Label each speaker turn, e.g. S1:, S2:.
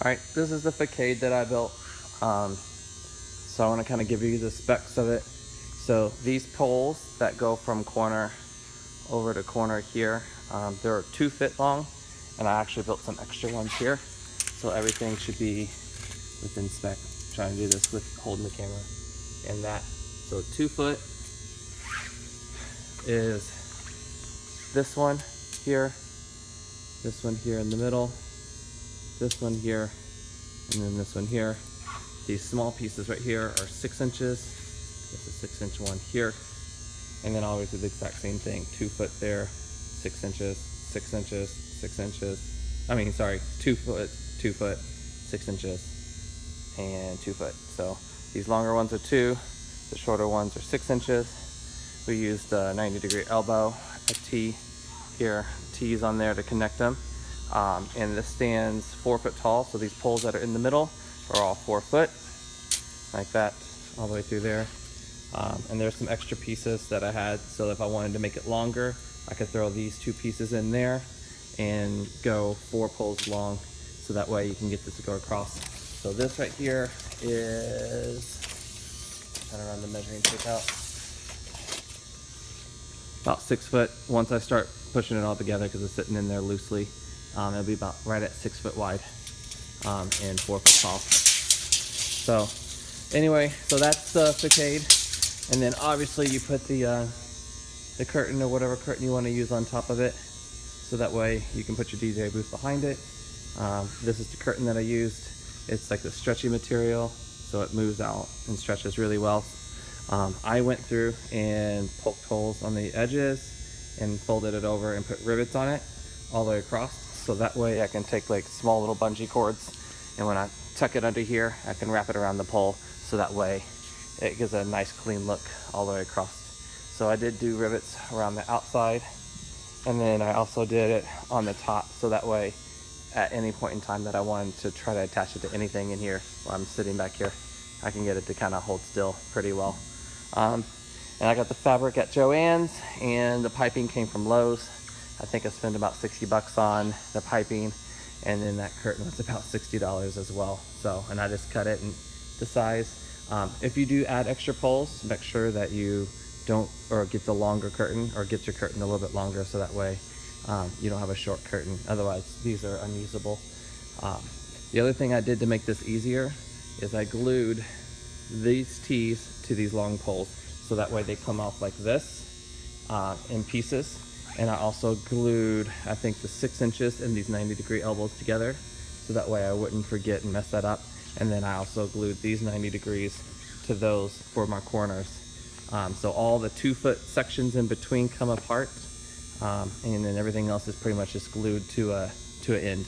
S1: Alright, this is the facade that I built. So I want to kind of give you the specs of it. So these poles that go from corner over to corner here, they're 2 foot long, and I actually built some extra ones here. So everything should be within spec. I'm trying to do this with holding the camera and that. So 2 foot is this one here in the middle, this one here, and then this one here. These small pieces right here are 6 inches. There's a 6-inch one here, and then always do the exact same thing. 2 foot there, 6 inches, 6 inches, 6 inches. I mean, sorry, 2 foot, 2 foot, 6 inches, and 2 foot. So these longer ones are 2, the shorter ones are 6 inches. We used a 90-degree elbow, a T here, T's on there to connect them. And this stands 4 foot tall, so these poles that are in the middle are all 4 foot, like that, all the way through there. And there's some extra pieces that I had, so if I wanted to make it longer, I could throw these 2 pieces in there and go 4 poles long, so that way you can get this to go across. So this right here is, kind of run the measuring tape out, about 6 foot. Once I start pushing it all together, because it's sitting in there loosely, it'll be about right at 6 foot wide and 4 foot tall. So anyway, so that's the facade, and then obviously you put the curtain or whatever curtain you want to use on top of it, so that way you can put your DJ booth behind it. This is the curtain that I used. It's like the stretchy material, so it moves out and stretches really well. I went through and poked holes on the edges and folded it over and put rivets on it all the way across, so that way I can take like small little bungee cords, and when I tuck it under here, I can wrap it around the pole, so that way it gives a nice clean look all the way across. So I did do rivets around the outside, and then I also did it on the top, so that way at any point in time that I wanted to try to attach it to anything in here while I'm sitting back here, I can get it to kind of hold still pretty well. And I got the fabric at Joann's, and the piping came from Lowe's. I think I spent about 60 bucks on the piping, and then that curtain was about $60 as well. So, and I just cut it in the size. If you do add extra poles, make sure that you don't, or get the longer curtain, or get your curtain a little bit longer, so that way you don't have a short curtain. Otherwise, these are unusable. The other thing I did to make this easier is I glued these T's to these long poles, so that way they come off like this in pieces. And I also glued, I think, the 6 inches and these 90-degree elbows together, so that way I wouldn't forget and mess that up. And then I also glued these 90 degrees to those for my corners. So all the 2 foot sections in between come apart, and then everything else is pretty much just glued to an end.